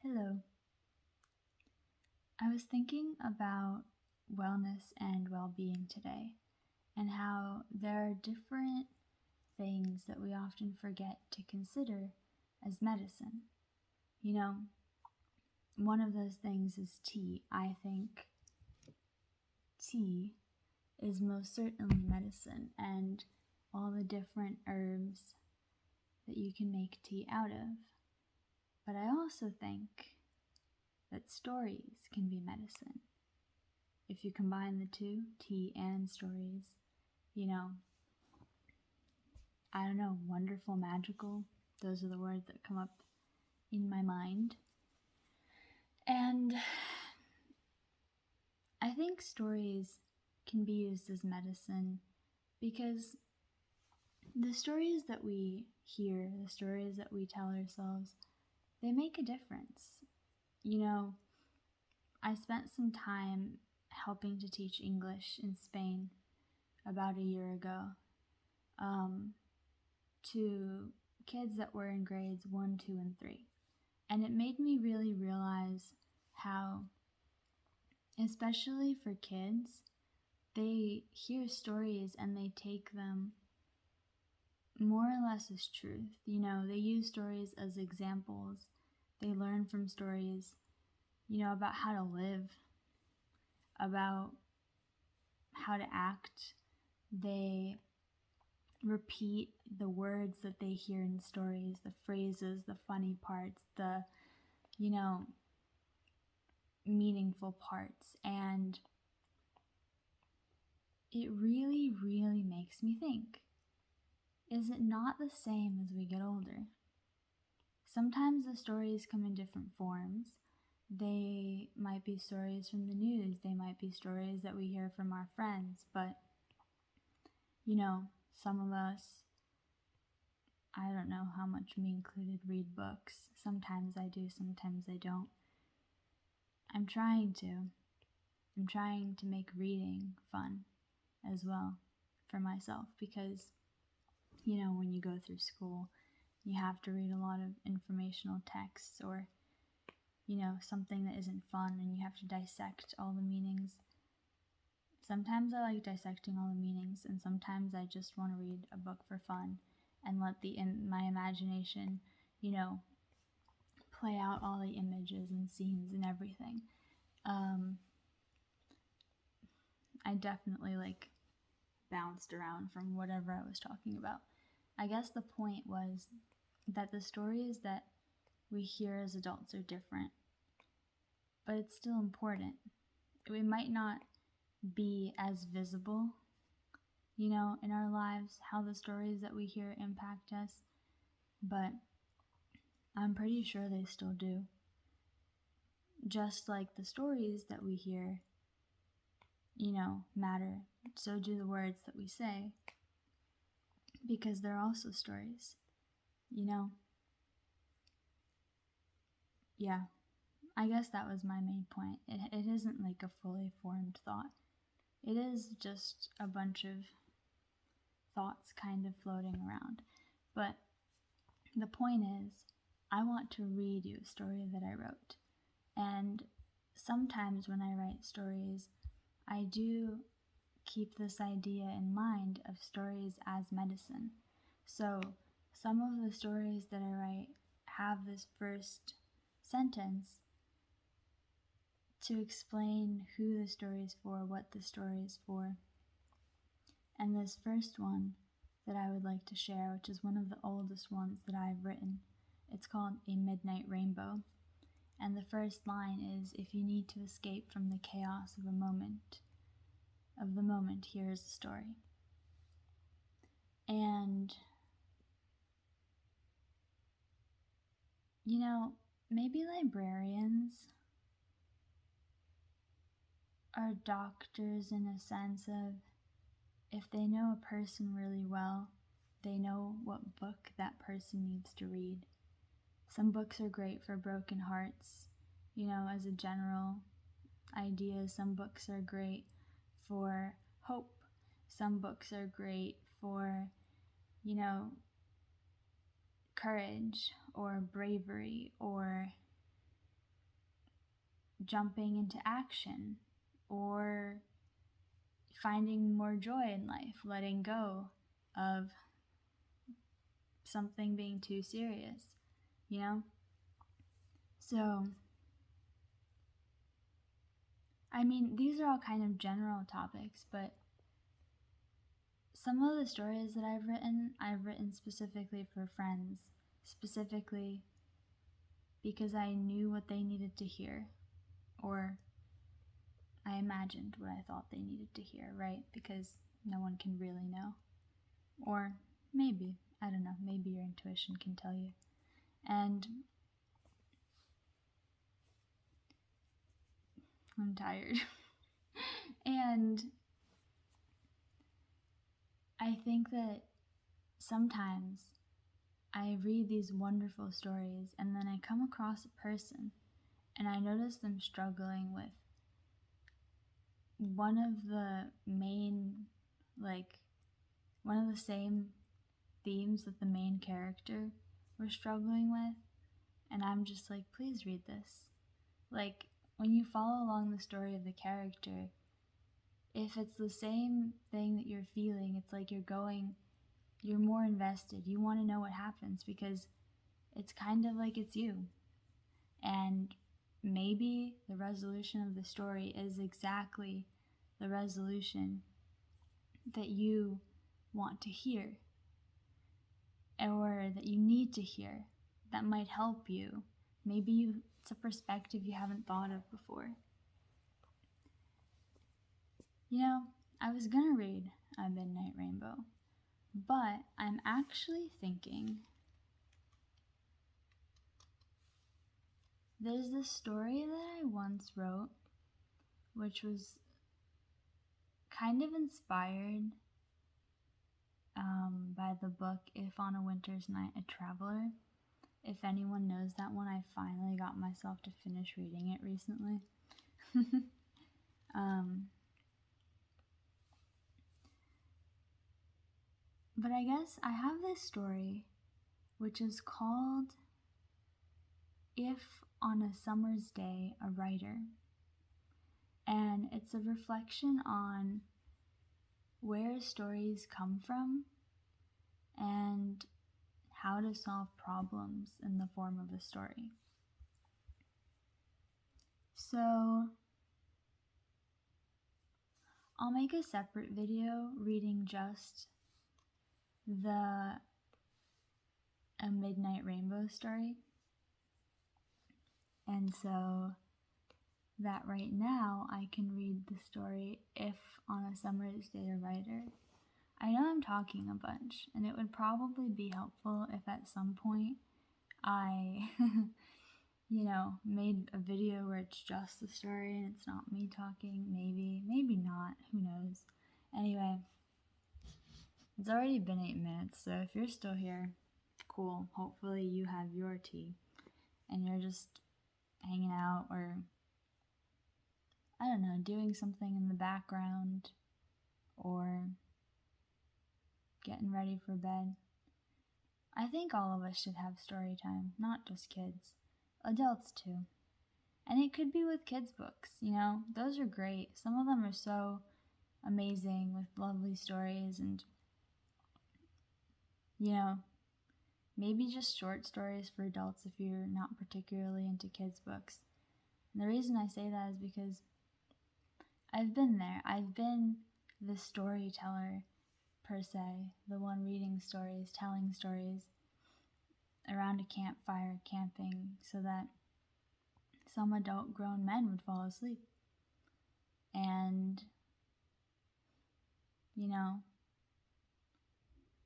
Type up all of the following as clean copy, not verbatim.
Hello. I was thinking about wellness and well-being today and how there are different things that we often forget to consider as medicine. You know, one of those things is tea. I think tea is most certainly medicine, and all the different herbs that you can make tea out of. But I also think that stories can be medicine. If you combine the two, tea and stories, wonderful, magical, those are the words that come up in my mind. And I think stories can be used as medicine because the stories that we hear, the stories that we tell ourselves, they make a difference. I spent some time helping to teach English in Spain about a year ago to kids that were in grades 1, 2, and 3. And it made me really realize how, especially for kids, they hear stories and they take them more or less as truth. They use stories as examples. They learn from stories, about how to live, about how to act. They repeat the words that they hear in stories, the phrases, the funny parts, the, meaningful parts. And it really, really makes me think, is it not the same as we get older? Sometimes the stories come in different forms. They might be stories from the news. They might be stories that we hear from our friends. But, some of us, I don't know how much me included, read books. Sometimes I do, sometimes I don't. I'm trying to make reading fun as well for myself because, when you go through school, you have to read a lot of informational texts or, something that isn't fun, and you have to dissect all the meanings. Sometimes I like dissecting all the meanings, and sometimes I just want to read a book for fun and let my imagination, play out all the images and scenes and everything. I definitely bounced around from whatever I was talking about. I guess the point was that the stories that we hear as adults are different, but it's still important. We might not be as visible, in our lives, how the stories that we hear impact us, but I'm pretty sure they still do. Just like the stories that we hear, matter, so do the words that we say, because they're also stories, Yeah, I guess that was my main point. It isn't a fully formed thought. It is just a bunch of thoughts kind of floating around. But the point is, I want to read you a story that I wrote. And sometimes when I write stories, I do keep this idea in mind of stories as medicine. So some of the stories that I write have this first sentence to explain who the story is for, what the story is for. And this first one that I would like to share, which is one of the oldest ones that I've written, it's called A Midnight Rainbow. And the first line is, if you need to escape from the chaos of the moment, here is the story. And, maybe librarians are doctors in a sense of, if they know a person really well, they know what book that person needs to read. Some books are great for broken hearts, as a general idea. Some books are great for hope. Some books are great for, courage or bravery or, jumping into action, or finding more joy in life, letting go of something being too serious, you know? So, I mean, these are all kind of general topics, but some of the stories that I've written specifically for friends, specifically because I knew what they needed to hear, or I imagined what I thought they needed to hear, right? Because no one can really know. Or maybe, I don't know, maybe your intuition can tell you. And I'm tired. And I think that sometimes I read these wonderful stories and then I come across a person and I notice them struggling with one of the same themes that the main character was struggling with, and I'm just like, please read this. Like, when you follow along the story of the character, if it's the same thing that you're feeling, it's like you're more invested. You want to know what happens because it's kind of like it's you. And maybe the resolution of the story is exactly the resolution that you want to hear, or that you need to hear, that might help you. Maybe it's a perspective you haven't thought of before. You know, I was gonna read A Midnight Rainbow, but I'm actually thinking there's this story that I once wrote, which was kind of inspired by the book If on a Winter's Night a Traveler. If anyone knows that one, I finally got myself to finish reading it recently. But I guess I have this story which is called If on a Summer's Day a Writer. And it's a reflection on where stories come from and how to solve problems in the form of a story. So I'll make a separate video reading just the A Midnight Rainbow story. And so that right now I can read the story If on a Summer's Day a Writer. I know I'm talking a bunch, and it would probably be helpful if at some point I, made a video where it's just the story and it's not me talking. Maybe not, who knows. Anyway, it's already been 8 minutes, so if you're still here, cool. Hopefully you have your tea and you're just hanging out or, I don't know, doing something in the background or getting ready for bed. I think all of us should have story time, not just kids. Adults too. And it could be with kids' books, those are great. Some of them are so amazing with lovely stories and, maybe just short stories for adults if you're not particularly into kids' books. And the reason I say that is because I've been there. I've been the storyteller, per se, the one reading stories, telling stories around a campfire, camping, so that some adult grown men would fall asleep. And,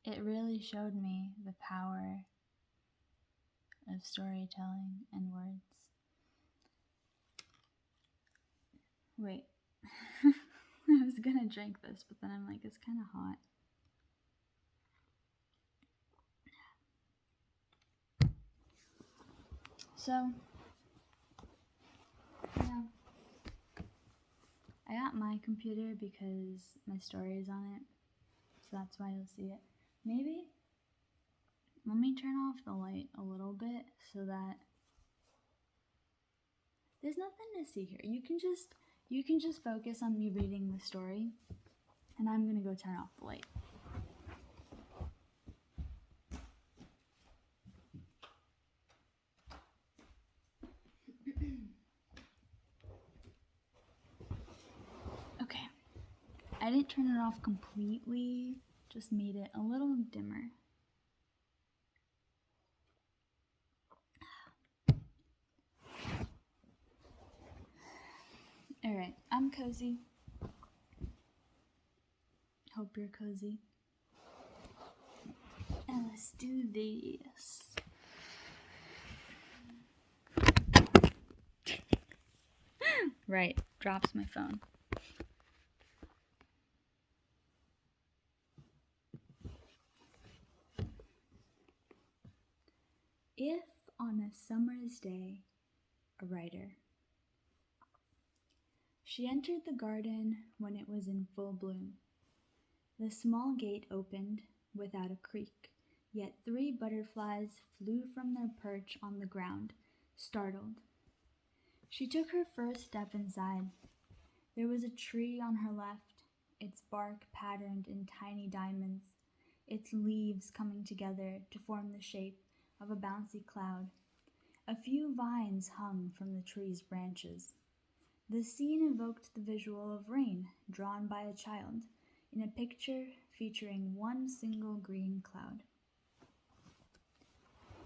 it really showed me the power of storytelling and words. Wait, I was gonna drink this, but then I'm like, it's kind of hot. So, I got my computer because my story is on it, so that's why you'll see it. Maybe, let me turn off the light a little bit so that There's nothing to see here. You can just focus on me reading the story, and I'm gonna go turn off the light. Okay, I didn't turn it off completely, just made it a little dimmer. Alright, I'm cozy. Hope you're cozy. And let's do this. Right, drops my phone. If on a summer's day, a writer. She entered the garden when it was in full bloom. The small gate opened without a creak, yet 3 butterflies flew from their perch on the ground, startled. She took her first step inside. There was a tree on her left, its bark patterned in tiny diamonds, its leaves coming together to form the shape of a bouncy cloud. A few vines hung from the tree's branches. The scene evoked the visual of rain drawn by a child in a picture featuring one single green cloud.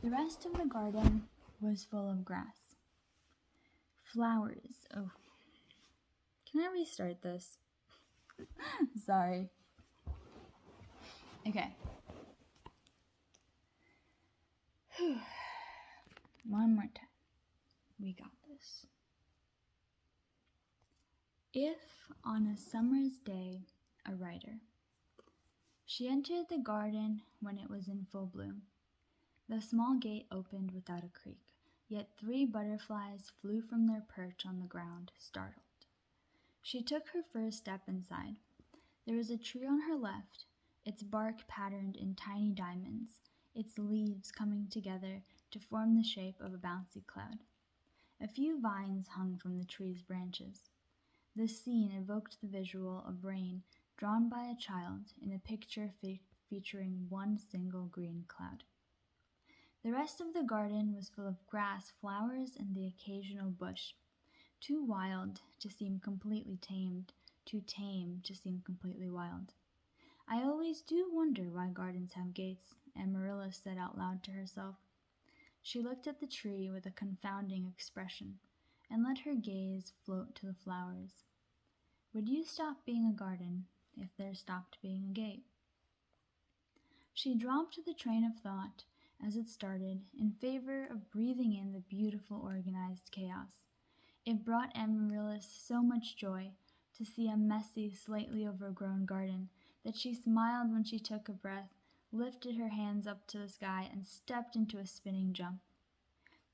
The rest of the garden was full of grass. Flowers. Oh, can I restart this? Sorry. Okay. One more time. We got this. If on a summer's day, a writer. She entered the garden when it was in full bloom. The small gate opened without a creak, yet 3 butterflies flew from their perch on the ground, startled. She took her first step inside. There was a tree on her left, its bark patterned in tiny diamonds, its leaves coming together to form the shape of a bouncy cloud. A few vines hung from the tree's branches. This scene evoked the visual of rain drawn by a child in a picture featuring one single green cloud. The rest of the garden was full of grass, flowers, and the occasional bush, too wild to seem completely tamed, too tame to seem completely wild. I always do wonder why gardens have gates, Amaryllis said out loud to herself. She looked at the tree with a confounding expression, and let her gaze float to the flowers. Would you stop being a garden if there stopped being a gate? She dropped the train of thought as it started in favor of breathing in the beautiful organized chaos. It brought Amaryllis so much joy to see a messy, slightly overgrown garden that she smiled when she took a breath, lifted her hands up to the sky, and stepped into a spinning jump.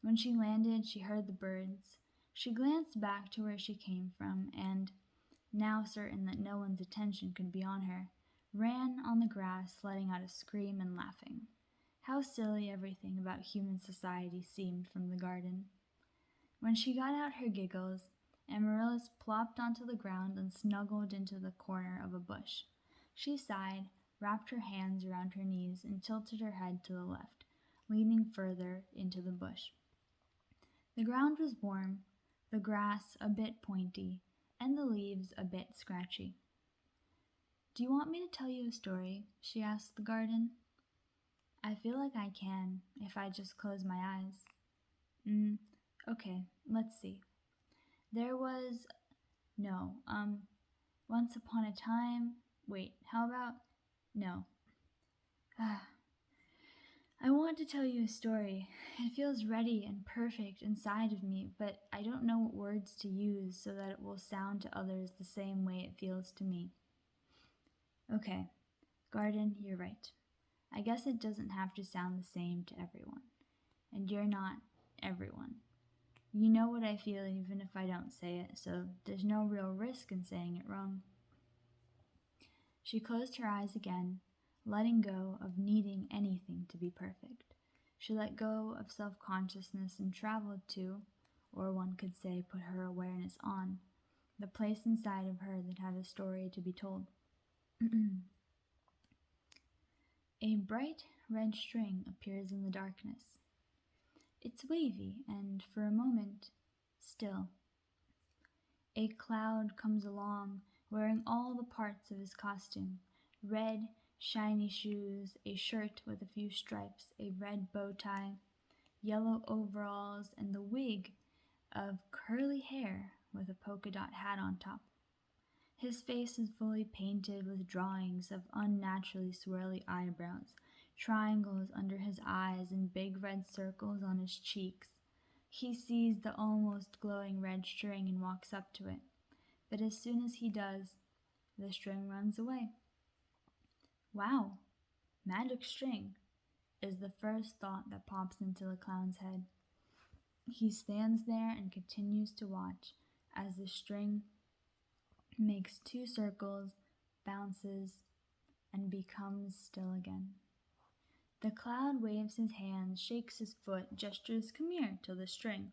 When she landed, she heard the birds. She glanced back to where she came from and, now certain that no one's attention could be on her, ran on the grass, letting out a scream and laughing. How silly everything about human society seemed from the garden. When she got out her giggles, Amaryllis plopped onto the ground and snuggled into the corner of a bush. She sighed, wrapped her hands around her knees, and tilted her head to the left, leaning further into the bush. The ground was warm, the grass a bit pointy, and the leaves a bit scratchy. "Do you want me to tell you a story?" she asked the garden. "I feel like I can, if I just close my eyes." Okay, let's see. Once upon a time, how about, no. I want to tell you a story. It feels ready and perfect inside of me, but I don't know what words to use so that it will sound to others the same way it feels to me. Okay, garden, you're right. I guess it doesn't have to sound the same to everyone. And you're not everyone. You know what I feel even if I don't say it, so there's no real risk in saying it wrong. She closed her eyes again, letting go of needing anything to be perfect. She let go of self-consciousness and traveled to, or one could say put her awareness on, the place inside of her that had a story to be told. A bright red string appears in the darkness. It's wavy and, for a moment, still. A cloud comes along, wearing all the parts of his costume: red, shiny shoes, a shirt with a few stripes, a red bow tie, yellow overalls, and the wig of curly hair with a polka dot hat on top. His face is fully painted with drawings of unnaturally swirly eyebrows, triangles under his eyes, and big red circles on his cheeks. He sees the almost glowing red string and walks up to it, but as soon as he does, the string runs away. Wow, magic string, is the first thought that pops into the clown's head. He stands there and continues to watch as the string makes 2 circles, bounces, and becomes still again. The clown waves his hands, shakes his foot, gestures "come here" to the string,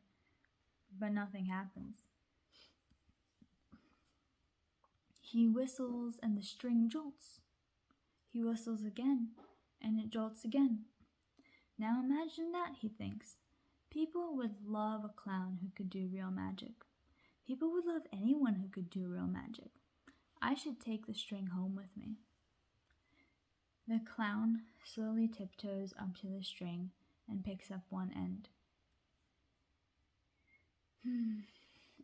but nothing happens. He whistles and the string jolts. He whistles again, and it jolts again. Now imagine that, he thinks. People would love a clown who could do real magic. People would love anyone who could do real magic. I should take the string home with me. The clown slowly tiptoes up to the string and picks up one end.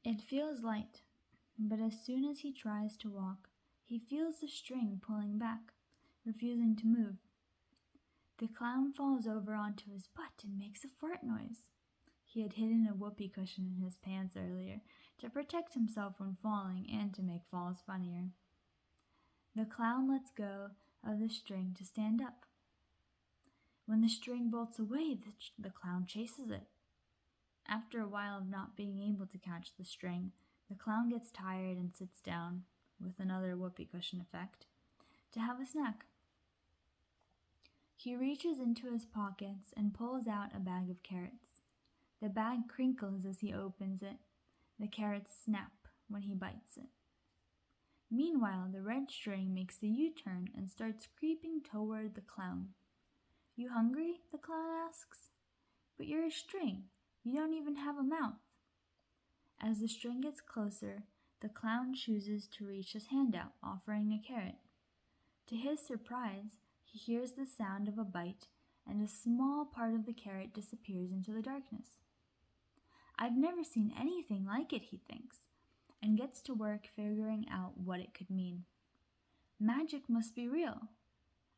It feels light, but as soon as he tries to walk, he feels the string pulling back, refusing to move. The clown falls over onto his butt and makes a fart noise. He had hidden a whoopee cushion in his pants earlier to protect himself when falling and to make falls funnier. The clown lets go of the string to stand up. When the string bolts away, the clown chases it. After a while of not being able to catch the string, the clown gets tired and sits down, with another whoopee cushion effect, to have a snack. He reaches into his pockets and pulls out a bag of carrots. The bag crinkles as he opens it. The carrots snap when he bites it. Meanwhile, the red string makes a U-turn and starts creeping toward the clown. "You hungry?" the clown asks. "But you're a string. You don't even have a mouth." As the string gets closer, the clown chooses to reach his hand out, offering a carrot. To his surprise, he hears the sound of a bite, and a small part of the carrot disappears into the darkness. "I've never seen anything like it," he thinks, and gets to work figuring out what it could mean. Magic must be real.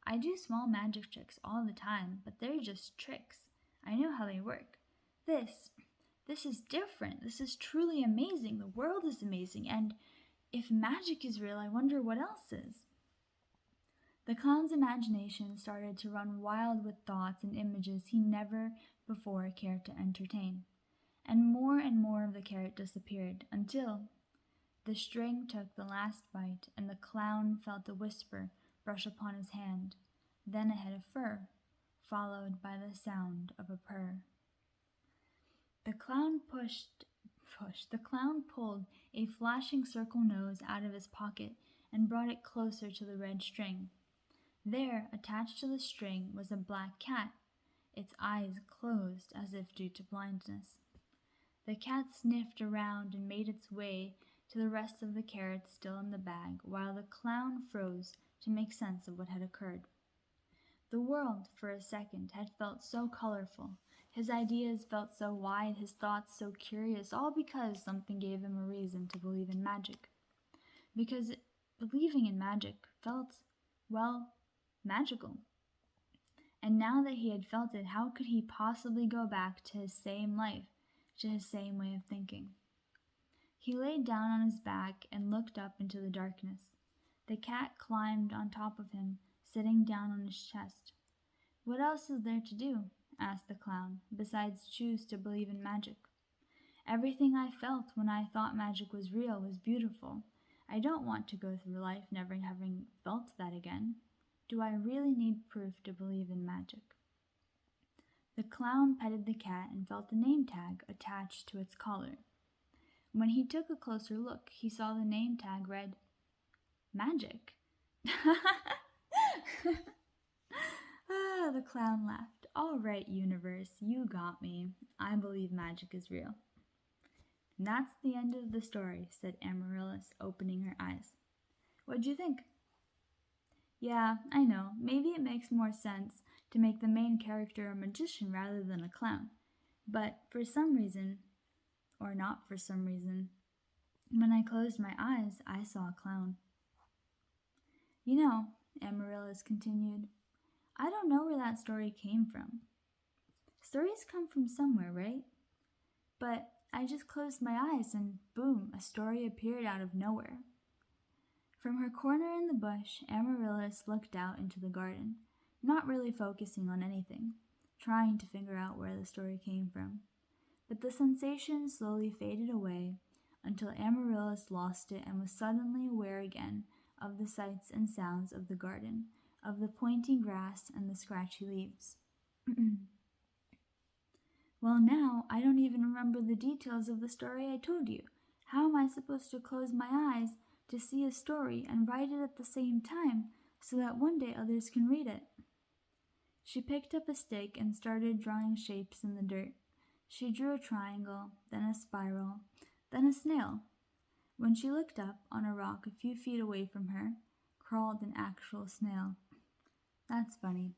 I do small magic tricks all the time, but they're just tricks. I know how they work. This is different. This is truly amazing. The world is amazing, and if magic is real, I wonder what else is. The clown's imagination started to run wild with thoughts and images he never before cared to entertain, and more of the carrot disappeared until the string took the last bite and the clown felt a whisper brush upon his hand, then a head of fur, followed by the sound of a purr. The clown pulled a flashing circle nose out of his pocket and brought it closer to the red string. There, attached to the string, was a black cat, its eyes closed as if due to blindness. The cat sniffed around and made its way to the rest of the carrots still in the bag, while the clown froze to make sense of what had occurred. The world, for a second, had felt so colorful. His ideas felt so wide, his thoughts so curious, all because something gave him a reason to believe in magic. Because believing in magic felt, well, magical. And now that he had felt it, how could he possibly go back to his same life, to his same way of thinking? He laid down on his back and looked up into the darkness. The cat climbed on top of him, sitting down on his chest. "What else is there to do?" asked the clown, "besides choose to believe in magic? Everything I felt when I thought magic was real was beautiful. I don't want to go through life never having felt that again. Do I really need proof to believe in magic?" The clown petted the cat and felt the name tag attached to its collar. When he took a closer look, he saw the name tag read, Magic. The clown laughed. All right, universe, you got me. I believe magic is real. And that's the end of the story, said Amaryllis, opening her eyes. What'd you think? Yeah, I know. Maybe it makes more sense to make the main character a magician rather than a clown. But for some reason, or not for some reason, when I closed my eyes, I saw a clown. You know, Amaryllis continued, I don't know where that story came from. Stories come from somewhere, right? But I just closed my eyes and boom, a story appeared out of nowhere. From her corner in the bush, Amaryllis looked out into the garden, not really focusing on anything, trying to figure out where the story came from. But the sensation slowly faded away until Amaryllis lost it and was suddenly aware again of the sights and sounds of the garden, of the pointing grass and the scratchy leaves. Well, now I don't even remember the details of the story I told you. How am I supposed to close my eyes to see a story and write it at the same time so that one day others can read it? She picked up a stick and started drawing shapes in the dirt. She drew a triangle, then a spiral, then a snail. When she looked up, on a rock a few feet away from her, crawled an actual snail. That's funny.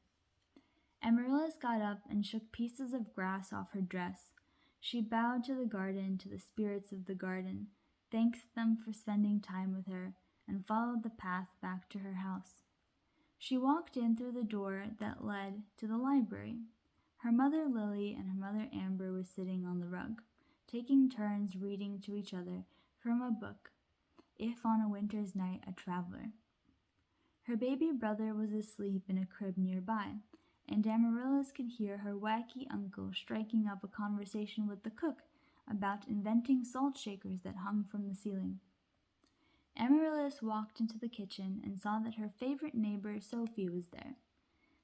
Amaryllis got up and shook pieces of grass off her dress. She bowed to the garden, to the spirits of the garden, thanked them for spending time with her, and followed the path back to her house. She walked in through the door that led to the library. Her mother Lily and her mother Amber were sitting on the rug, taking turns reading to each other from a book, If on a Winter's Night a Traveler. Her baby brother was asleep in a crib nearby, and Amaryllis could hear her wacky uncle striking up a conversation with the cook about inventing salt shakers that hung from the ceiling. Amaryllis walked into the kitchen and saw that her favorite neighbor Sophie was there.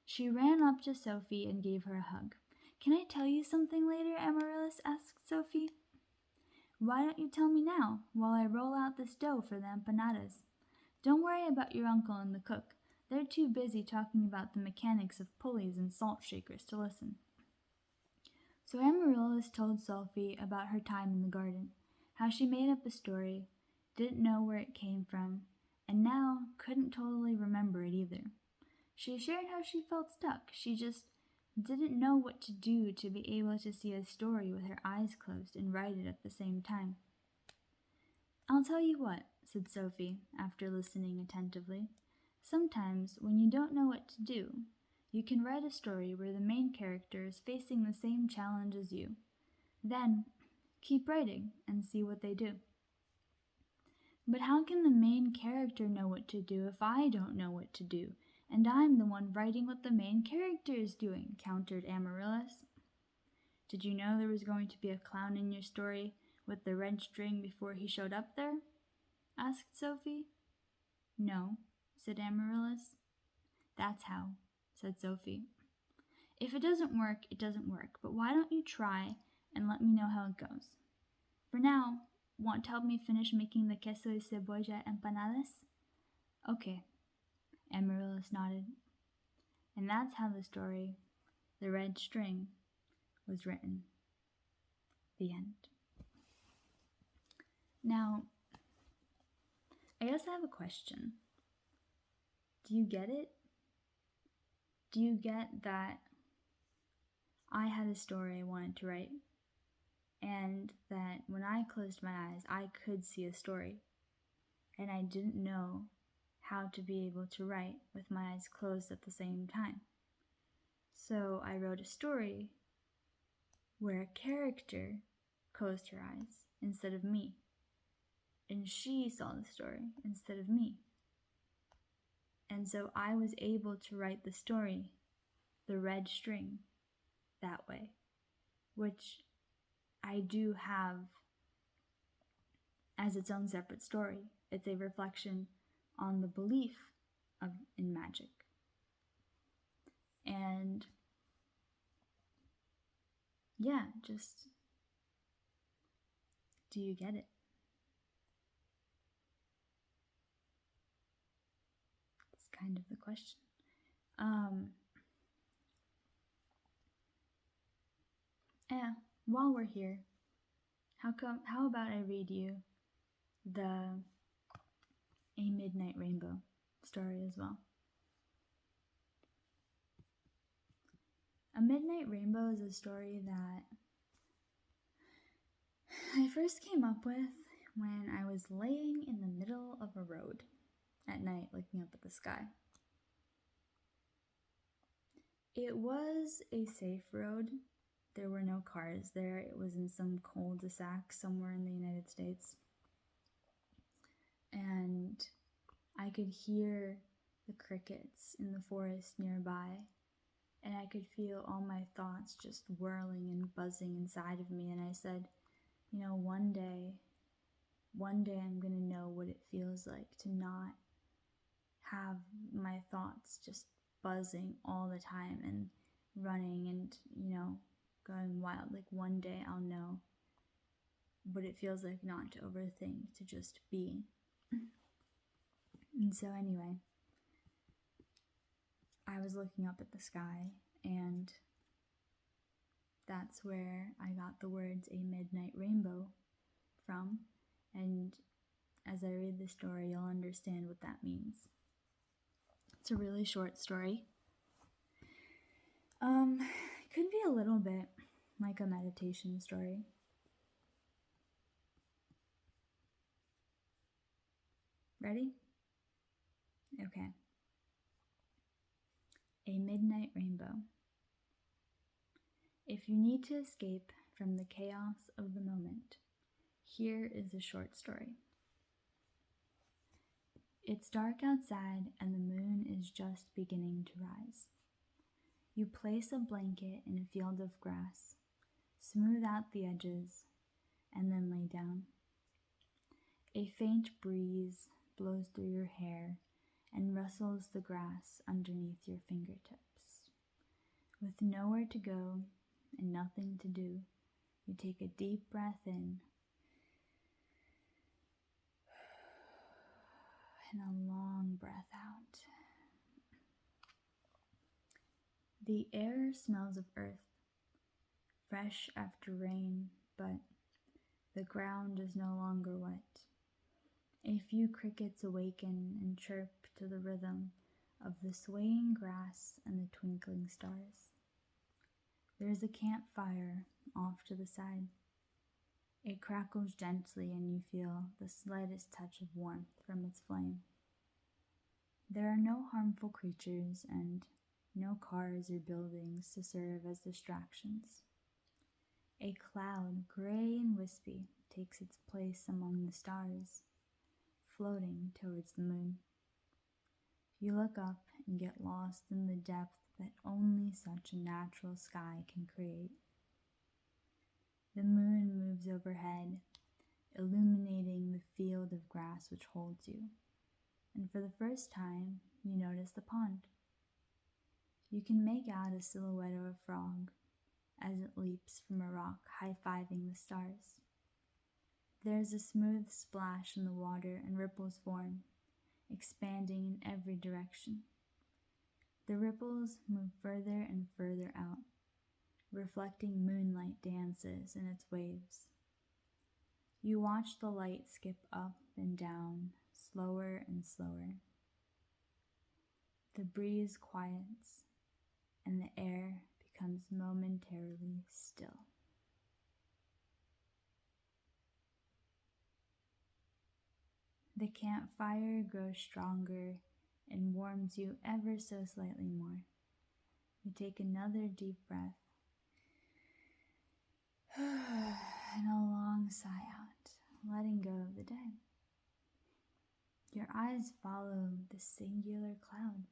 She ran up to Sophie and gave her a hug. Can I tell you something later? Amaryllis asked Sophie. Why don't you tell me now, while I roll out this dough for the empanadas? Don't worry about your uncle and the cook. They're too busy talking about the mechanics of pulleys and salt shakers to listen. So Amaryllis told Sophie about her time in the garden, how she made up a story, didn't know where it came from, and now couldn't totally remember it either. She shared how she felt stuck. She just didn't know what to do to be able to see a story with her eyes closed and write it at the same time. I'll tell you what, said Sophie, after listening attentively. Sometimes, when you don't know what to do, you can write a story where the main character is facing the same challenge as you. Then, keep writing and see what they do. But how can the main character know what to do if I don't know what to do, and I'm the one writing what the main character is doing, countered Amaryllis. Did you know there was going to be a clown in your story with the red string before he showed up there? Asked Sophie. No, said Amaryllis. That's how, said Sophie. If it doesn't work, it doesn't work, but why don't you try and let me know how it goes? For now, want to help me finish making the queso y cebolla empanadas? Okay, Amaryllis nodded. And that's how the story, The Red String, was written. The end. Now, I guess I have a question. Do you get it? Do you get that I had a story I wanted to write, and that when I closed my eyes, I could see a story, and I didn't know how to be able to write with my eyes closed at the same time. So I wrote a story where a character closed her eyes instead of me, and she saw the story instead of me. And so I was able to write the story, The Red String, that way, which I do have as its own separate story. It's a reflection on the belief in magic. And yeah, just, do you get it? It's kind of the question. Yeah, while we're here, how about I read you the A Midnight Rainbow story as well. A Midnight Rainbow is a story that I first came up with when I was laying in the middle of a road at night looking up at the sky. It was a safe road. There were no cars there. It was in some cul-de-sac somewhere in the United States. And I could hear the crickets in the forest nearby. And I could feel all my thoughts just whirling and buzzing inside of me. And I said, one day I'm going to know what it feels like to not have my thoughts just buzzing all the time and running and, going wild. Like one day I'll know what it feels like not to overthink, to just be. And so anyway, I was looking up at the sky, and that's where I got the words A Midnight Rainbow from. And as I read the story, you'll understand what that means. It's a really short story. Could be a little bit like a meditation story. Ready? Okay. A Midnight Rainbow. If you need to escape from the chaos of the moment, here is a short story. It's dark outside and the moon is just beginning to rise. You place a blanket in a field of grass, smooth out the edges, and then lay down. A faint breeze blows through your hair and rustles the grass underneath your fingertips. With nowhere to go and nothing to do, you take a deep breath in and a long breath out. The air smells of earth, fresh after rain, but the ground is no longer wet. A few crickets awaken and chirp to the rhythm of the swaying grass and the twinkling stars. There is a campfire off to the side. It crackles gently and you feel the slightest touch of warmth from its flame. There are no harmful creatures and no cars or buildings to serve as distractions. A cloud, gray and wispy, takes its place among the stars, floating towards the moon. You look up and get lost in the depth that only such a natural sky can create. The moon moves overhead, illuminating the field of grass which holds you. And for the first time, you notice the pond. You can make out a silhouette of a frog as it leaps from a rock, high-fiving the stars. There is a smooth splash in the water and ripples form, expanding in every direction. The ripples move further and further out, reflecting moonlight dances in its waves. You watch the light skip up and down, slower and slower. The breeze quiets, and the air becomes momentarily still. The campfire grows stronger and warms you ever so slightly more. You take another deep breath and a long sigh out, letting go of the day. Your eyes follow the singular cloud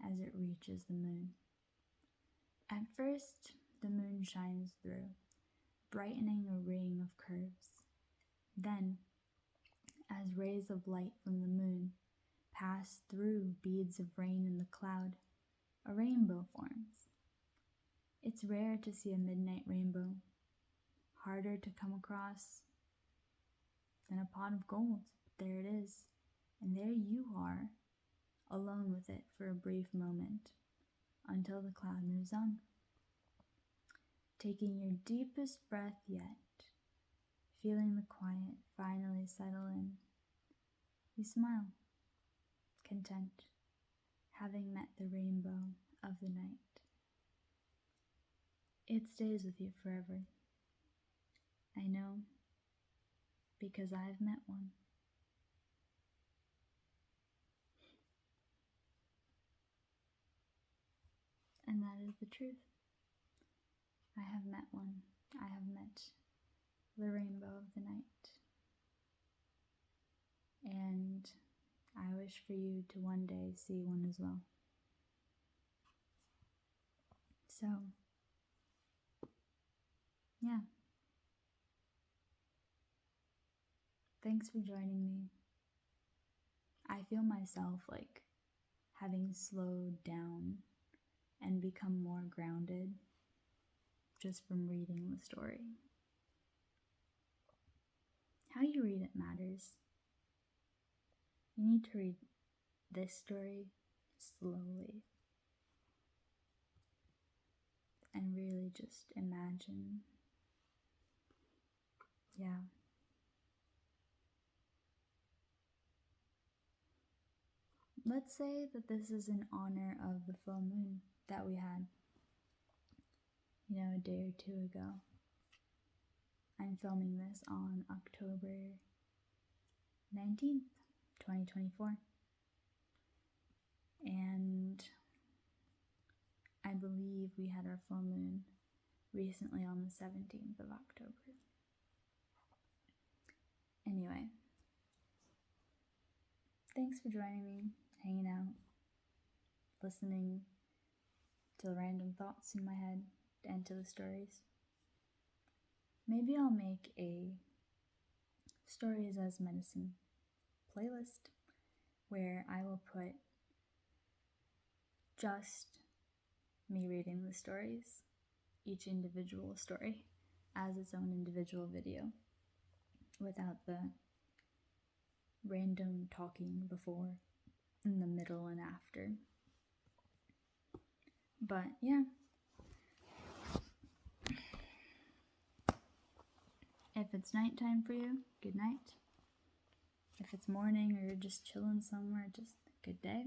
as it reaches the moon. At first, the moon shines through, brightening a ring of curves. Then, as rays of light from the moon pass through beads of rain in the cloud, a rainbow forms. It's rare to see a midnight rainbow, harder to come across than a pot of gold. There it is, and there you are, alone with it for a brief moment, until the cloud moves on. Taking your deepest breath yet, feeling the quiet finally settle in, you smile, content, having met the rainbow of the night. It stays with you forever. I know, because I've met one. And that is the truth. I have met one. I have met the rainbow of the night. And I wish for you to one day see one as well. So, yeah. Thanks for joining me. I feel myself having slowed down and become more grounded just from reading the story. How you read it matters. You need to read this story slowly and really just imagine. Yeah. Let's say that this is in honor of the full moon that we had, a day or two ago. I'm filming this on October 19th, 2024. And I believe we had our full moon recently on the 17th of October. Anyway, thanks for joining me, hanging out, listening to the random thoughts in my head and to the stories. Maybe I'll make a Stories as Medicine playlist where I will put just me reading the stories, each individual story, as its own individual video, without the random talking before, in the middle, and after. But yeah. If it's nighttime for you, good night. If it's morning or you're just chilling somewhere, just good day.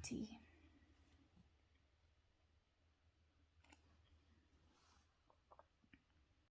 Tea.